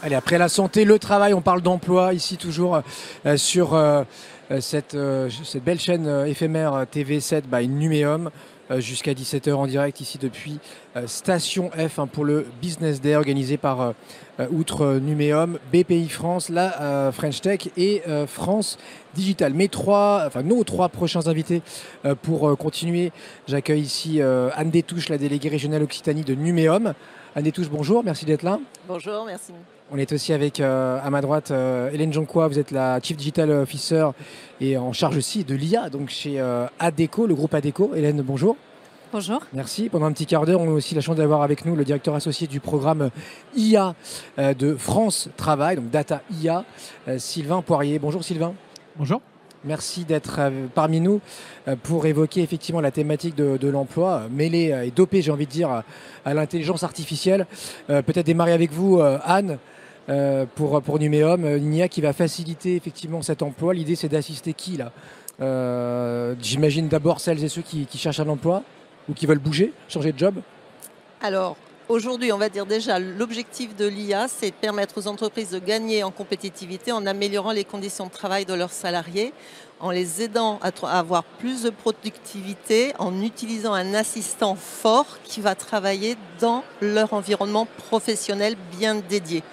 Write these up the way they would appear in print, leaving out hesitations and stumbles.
Allez, après la santé, le travail, on parle d'emploi, ici toujours sur cette belle chaîne éphémère TV7 by Numéum, jusqu'à 17 heures en direct ici depuis Station F, pour le Business Day organisé par outre Numéum, BPI France, la French Tech et France Digital. Nos trois prochains invités pour continuer. J'accueille ici Anne Détouche, la déléguée régionale Occitanie de Numéum. Anne Détouche, bonjour, merci d'être là. Bonjour, merci. On est aussi avec, à ma droite, Hélène Jonquois, vous êtes la Chief Digital Officer et en charge aussi de l'IA, donc chez Adecco, le groupe Adecco. Hélène, bonjour. Bonjour. Merci. Pendant un petit quart d'heure, on a aussi la chance d'avoir avec nous le directeur associé du programme IA de France Travail, donc Data IA, Sylvain Poirier. Bonjour Sylvain. Bonjour. Merci d'être parmi nous pour évoquer effectivement la thématique de l'emploi, mêlée et dopée, j'ai envie de dire, à l'intelligence artificielle. Peut-être démarrer avec vous, Anne, pour Numéum, une IA qui va faciliter effectivement cet emploi. L'idée, c'est d'assister qui là J'imagine d'abord celles et ceux qui cherchent un emploi ou qui veulent bouger, changer de job. Alors, aujourd'hui, on va dire déjà, l'objectif de l'IA, c'est de permettre aux entreprises de gagner en compétitivité en améliorant les conditions de travail de leurs salariés, en les aidant à avoir plus de productivité, en utilisant un assistant fort qui va travailler dans leur environnement professionnel bien dédié.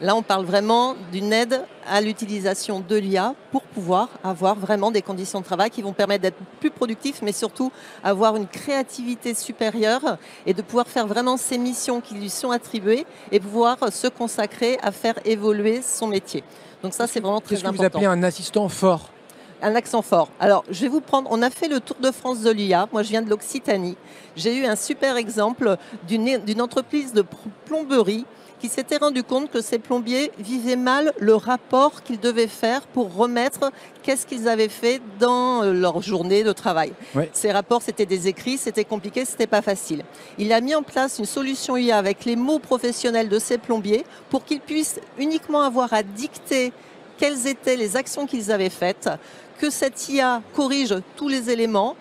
Là, on parle vraiment d'une aide à l'utilisation de l'IA pour pouvoir avoir vraiment des conditions de travail qui vont permettre d'être plus productifs, mais surtout avoir une créativité supérieure et de pouvoir faire vraiment ces missions qui lui sont attribuées et pouvoir se consacrer à faire évoluer son métier. Donc ça, c'est vraiment très important. Qu'est-ce que vous appelez un assistant fort ? Un accent fort. Alors, je vais vous prendre, on a fait le tour de France de l'IA. Moi, je viens de l'Occitanie. J'ai eu un super exemple d'une entreprise de plomberie qui s'était rendu compte que ces plombiers vivaient mal le rapport qu'ils devaient faire pour remettre qu'est-ce qu'ils avaient fait dans leur journée de travail. Ouais. Ces rapports, c'était des écrits, c'était compliqué, c'était pas facile. Il a mis en place une solution IA avec les mots professionnels de ces plombiers pour qu'ils puissent uniquement avoir à dicter quelles étaient les actions qu'ils avaient faites, que cette IA corrige tous les éléments,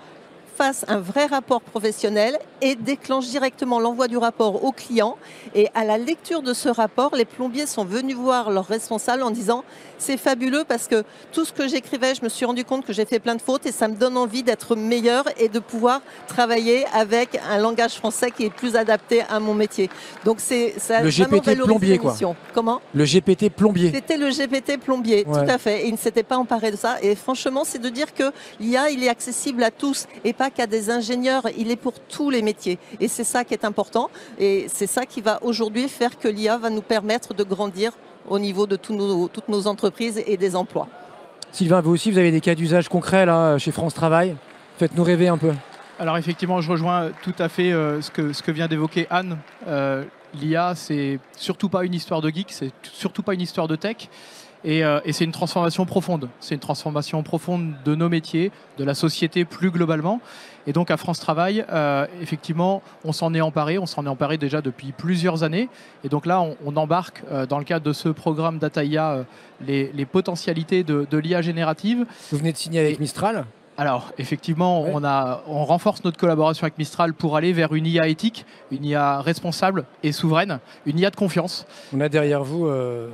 fasse un vrai rapport professionnel et déclenche directement l'envoi du rapport au client. Et à la lecture de ce rapport, les plombiers sont venus voir leur responsable en disant « c'est fabuleux parce que tout ce que j'écrivais, je me suis rendu compte que j'ai fait plein de fautes et ça me donne envie d'être meilleur et de pouvoir travailler avec un langage français qui est plus adapté à mon métier ». Donc ça le GPT plombier, quoi. Comment ? Le GPT plombier. C'était le GPT plombier, Ouais. tout à fait. Et il ne s'était pas emparé de ça. Et franchement, c'est de dire que l'IA, il est accessible à tous et pas qu'à des ingénieurs. Il est pour tous les métiers. Et c'est ça qui est important. Et c'est ça qui va aujourd'hui faire que l'IA va nous permettre de grandir au niveau de toutes nos entreprises et des emplois. Sylvain, vous aussi, vous avez des cas d'usage concrets là, chez France Travail. Faites-nous rêver un peu. Alors effectivement, je rejoins tout à fait ce que vient d'évoquer Anne. L'IA, c'est surtout pas une histoire de geek, c'est surtout pas une histoire de tech. Et c'est une transformation profonde. C'est une transformation profonde de nos métiers, de la société plus globalement. Et donc à France Travail, effectivement, on s'en est emparé. On s'en est emparé déjà depuis plusieurs années. Et donc là, on embarque dans le cadre de ce programme Data IA les potentialités de l'IA générative. Vous venez de signer avec Mistral. Alors, effectivement, ouais. on renforce notre collaboration avec Mistral pour aller vers une IA éthique, une IA responsable et souveraine, une IA de confiance. On a derrière vous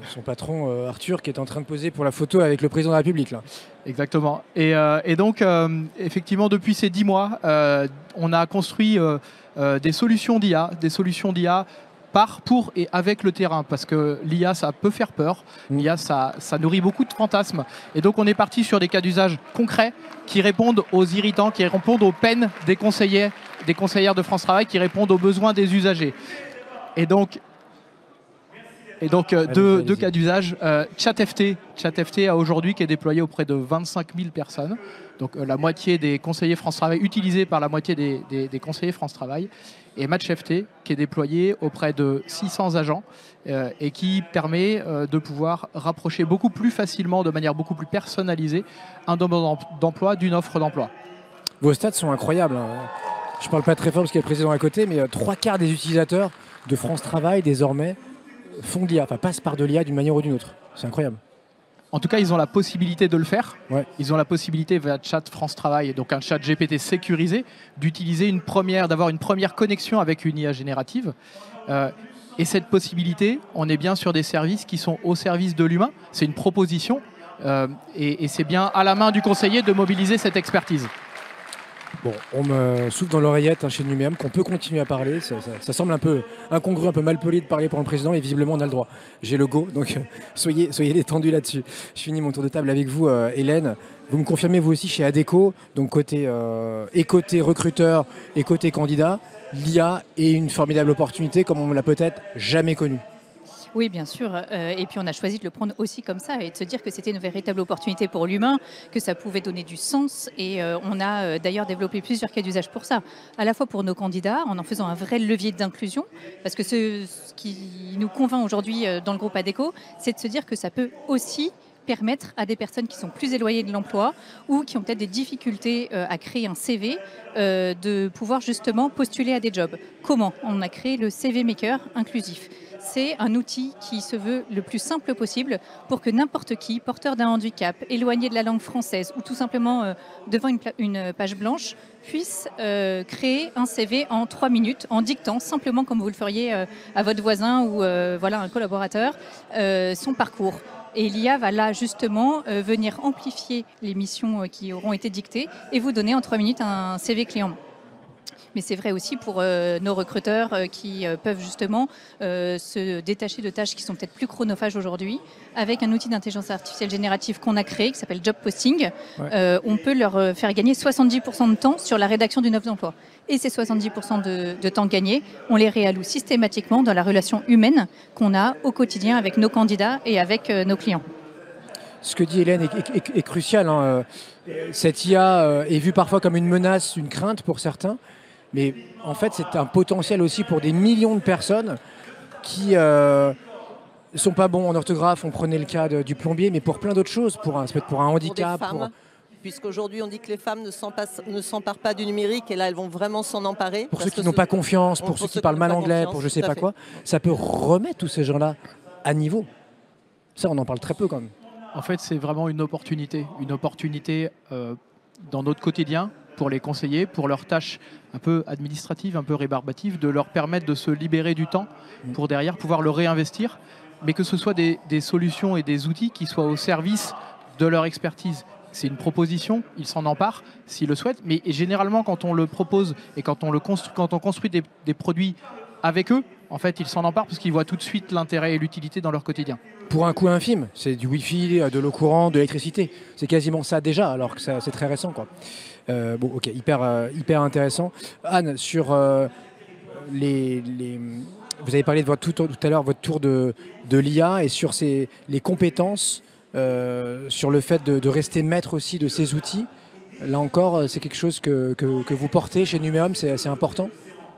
son patron Arthur qui est en train de poser pour la photo avec le président de la République. Là. Exactement. Et donc, effectivement, depuis ces 10 mois, on a construit des solutions d'IA par, pour et avec le terrain, parce que l'IA, ça peut faire peur. L'IA, ça nourrit beaucoup de fantasmes. Et donc, on est parti sur des cas d'usage concrets qui répondent aux irritants, qui répondent aux peines des conseillères de France Travail, qui répondent aux besoins des usagers. Et donc, deux cas d'usage. ChatFT aujourd'hui qui est déployé auprès de 25 000 personnes. Donc la moitié des conseillers France Travail, utilisé par la moitié des conseillers France Travail. Et MatchFT qui est déployé auprès de 600 agents et qui permet de pouvoir rapprocher beaucoup plus facilement, de manière beaucoup plus personnalisée, un demandeur d'emploi d'une offre d'emploi. Vos stats sont incroyables. Je ne parle pas très fort parce qu'il y a le président à côté, mais 3/4 des utilisateurs de France Travail désormais font de l'IA, enfin passent par de l'IA d'une manière ou d'une autre. C'est incroyable. En tout cas, ils ont la possibilité de le faire. Ouais. Ils ont la possibilité, via Chat France Travail, donc un chat GPT sécurisé, d'utiliser d'avoir une première connexion avec une IA générative. Et cette possibilité, on est bien sur des services qui sont au service de l'humain. C'est une proposition et c'est bien à la main du conseiller de mobiliser cette expertise. Bon, on me souffle dans l'oreillette chez Numéum qu'on peut continuer à parler. Ça semble un peu incongru, un peu malpoli de parler pour un président, et visiblement on a le droit. J'ai le go, donc soyez détendus là-dessus. Je finis mon tour de table avec vous, Hélène. Vous me confirmez vous aussi chez Adecco, donc côté recruteur et côté candidat, l'IA est une formidable opportunité comme on l'a peut-être jamais connue. Oui, bien sûr. Et puis on a choisi de le prendre aussi comme ça et de se dire que c'était une véritable opportunité pour l'humain, que ça pouvait donner du sens. Et on a d'ailleurs développé plusieurs cas d'usage pour ça, à la fois pour nos candidats, en faisant un vrai levier d'inclusion. Parce que ce qui nous convainc aujourd'hui dans le groupe Adecco, c'est de se dire que ça peut aussi permettre à des personnes qui sont plus éloignées de l'emploi ou qui ont peut-être des difficultés à créer un CV, de pouvoir justement postuler à des jobs. Comment ? On a créé le CV Maker inclusif. C'est un outil qui se veut le plus simple possible pour que n'importe qui, porteur d'un handicap, éloigné de la langue française ou tout simplement devant une page blanche, puisse créer un CV en 3 minutes en dictant simplement comme vous le feriez à votre voisin ou voilà, un collaborateur son parcours. Et l'IA va là justement venir amplifier les missions qui auront été dictées et vous donner en 3 minutes un CV clé en main. Mais c'est vrai aussi pour nos recruteurs qui peuvent justement se détacher de tâches qui sont peut-être plus chronophages aujourd'hui. Avec un outil d'intelligence artificielle générative qu'on a créé, qui s'appelle Job Posting, on peut leur faire gagner 70% de temps sur la rédaction d'une offre d'emploi. Et ces 70% de temps gagnés, on les réalloue systématiquement dans la relation humaine qu'on a au quotidien avec nos candidats et avec nos clients. Ce que dit Hélène est crucial. Hein. Cette IA est vue parfois comme une menace, une crainte pour certains. Mais en fait, c'est un potentiel aussi pour des millions de personnes qui ne sont pas bons en orthographe. On prenait le cas du plombier, mais pour plein d'autres choses, ça peut être pour un handicap. Pour des femmes, puisqu'aujourd'hui on dit que les femmes ne s'emparent pas du numérique, et là elles vont vraiment s'en emparer. Pour ceux qui n'ont pas confiance, pour ceux qui parlent mal anglais, pour je sais pas quoi, ça peut remettre tous ces gens-là à niveau. Ça, on en parle très peu quand même. En fait, c'est vraiment une opportunité dans notre quotidien, pour les conseillers, pour leurs tâches un peu administratives, un peu rébarbatives, de leur permettre de se libérer du temps pour derrière pouvoir le réinvestir, mais que ce soit des solutions et des outils qui soient au service de leur expertise. C'est une proposition, ils s'en emparent s'ils le souhaitent, mais généralement quand on le propose et quand on construit des produits avec eux, en fait, ils s'en emparent parce qu'ils voient tout de suite l'intérêt et l'utilité dans leur quotidien. Pour un coût infime, c'est du Wi-Fi, de l'eau courante, de l'électricité. C'est quasiment ça déjà, alors que c'est très récent, quoi. Bon, ok, hyper intéressant. Anne, sur vous avez parlé de tout à l'heure, votre tour de l'IA et sur les compétences, sur le fait de rester maître aussi de ces outils. Là encore, c'est quelque chose que vous portez chez Numéum, c'est important.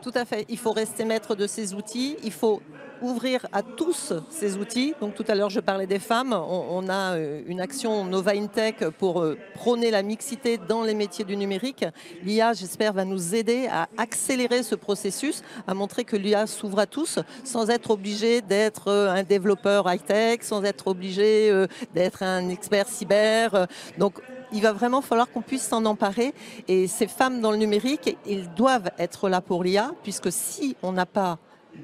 Tout à fait. Il faut rester maître de ces outils. Il faut ouvrir à tous ces outils. Donc tout à l'heure, je parlais des femmes. On a une action Nova InTech pour prôner la mixité dans les métiers du numérique. L'IA, j'espère, va nous aider à accélérer ce processus, à montrer que l'IA s'ouvre à tous, sans être obligé d'être un développeur high-tech, sans être obligé d'être un expert cyber. Donc, il va vraiment falloir qu'on puisse s'en emparer. Et ces femmes dans le numérique, ils doivent être là pour l'IA, puisque si on n'a pas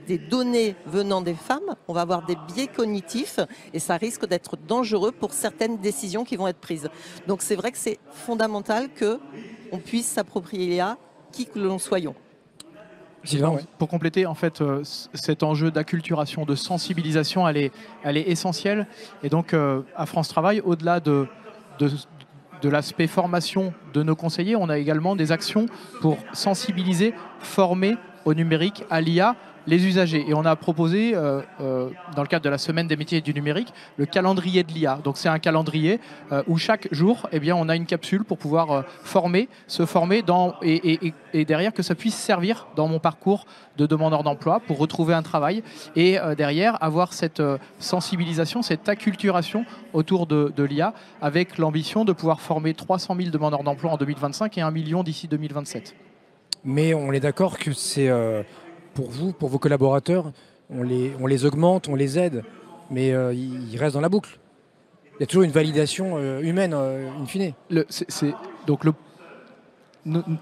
des données venant des femmes, on va avoir des biais cognitifs et ça risque d'être dangereux pour certaines décisions qui vont être prises. Donc c'est vrai que c'est fondamental qu'on puisse s'approprier l'IA, qui que l'on soyons. Pour compléter, en fait, cet enjeu d'acculturation, de sensibilisation, elle est essentielle. Et donc, à France Travail, au-delà de l'aspect formation de nos conseillers, on a également des actions pour sensibiliser, former au numérique, à l'IA, les usagers. Et on a proposé, dans le cadre de la semaine des métiers du numérique, le calendrier de l'IA. Donc c'est un calendrier où chaque jour, eh bien, on a une capsule pour pouvoir se former et derrière que ça puisse servir dans mon parcours de demandeur d'emploi pour retrouver un travail et derrière avoir cette sensibilisation, cette acculturation autour de l'IA avec l'ambition de pouvoir former 300 000 demandeurs d'emploi en 2025 et 1 million d'ici 2027. Mais on est d'accord que c'est... pour vous, pour vos collaborateurs, on les augmente, on les aide, mais ils restent dans la boucle. Il y a toujours une validation humaine, in fine.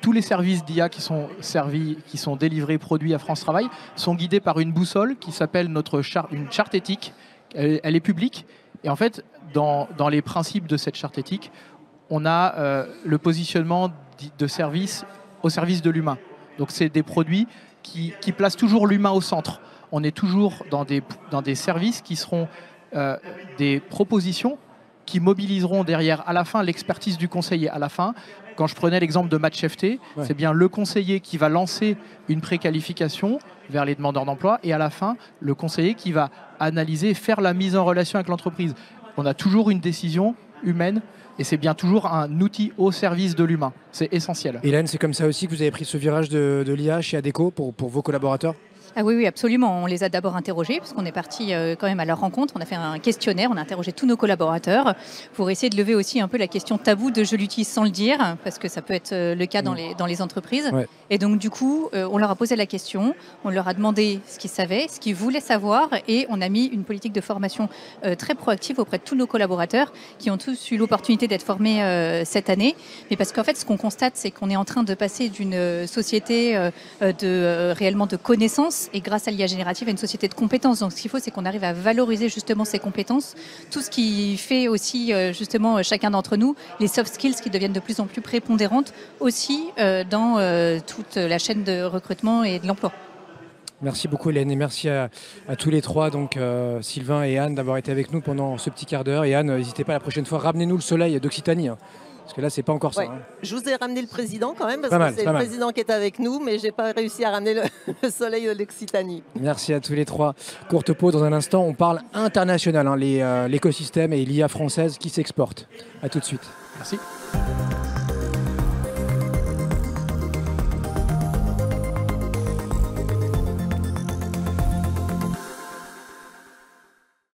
tous les services d'IA qui sont délivrés, produits à France Travail, sont guidés par une boussole qui s'appelle une charte éthique. Elle est publique. Et en fait, dans les principes de cette charte éthique, on a le positionnement de services au service de l'humain. Donc c'est des produits qui placent toujours l'humain au centre. On est toujours dans des services qui seront des propositions qui mobiliseront derrière, à la fin, l'expertise du conseiller. À la fin, quand je prenais l'exemple de Match FT, c'est bien le conseiller qui va lancer une préqualification vers les demandeurs d'emploi et à la fin, le conseiller qui va analyser, faire la mise en relation avec l'entreprise. On a toujours une décision humaine et c'est bien toujours un outil au service de l'humain. C'est essentiel. Hélène, c'est comme ça aussi que vous avez pris ce virage de l'IA chez Adecco pour vos collaborateurs ? Ah oui, absolument. On les a d'abord interrogés, parce qu'on est parti quand même à leur rencontre. On a fait un questionnaire, on a interrogé tous nos collaborateurs pour essayer de lever aussi un peu la question taboue de je l'utilise sans le dire, parce que ça peut être le cas dans les entreprises. Ouais. Et donc du coup, on leur a posé la question, on leur a demandé ce qu'ils savaient, ce qu'ils voulaient savoir, et on a mis une politique de formation très proactive auprès de tous nos collaborateurs qui ont tous eu l'opportunité d'être formés cette année. Mais parce qu'en fait, ce qu'on constate, c'est qu'on est en train de passer d'une société réellement de connaissances et grâce à l'IA générative à une société de compétences. Donc ce qu'il faut, c'est qu'on arrive à valoriser justement ces compétences, tout ce qui fait aussi justement chacun d'entre nous, les soft skills qui deviennent de plus en plus prépondérantes aussi dans toute la chaîne de recrutement et de l'emploi. Merci beaucoup Hélène et merci à tous les trois, donc Sylvain et Anne, d'avoir été avec nous pendant ce petit quart d'heure. Et Anne, n'hésitez pas la prochaine fois, ramenez-nous le soleil d'Occitanie. Parce que là, c'est pas encore ça. Ouais. Je vous ai ramené le président quand même, parce que c'est le président qui est avec nous, mais je n'ai pas réussi à ramener le soleil de l'Occitanie. Merci à tous les trois. Courte pause dans un instant. On parle international, l'écosystème et l'IA française qui s'exporte. À tout de suite. Merci.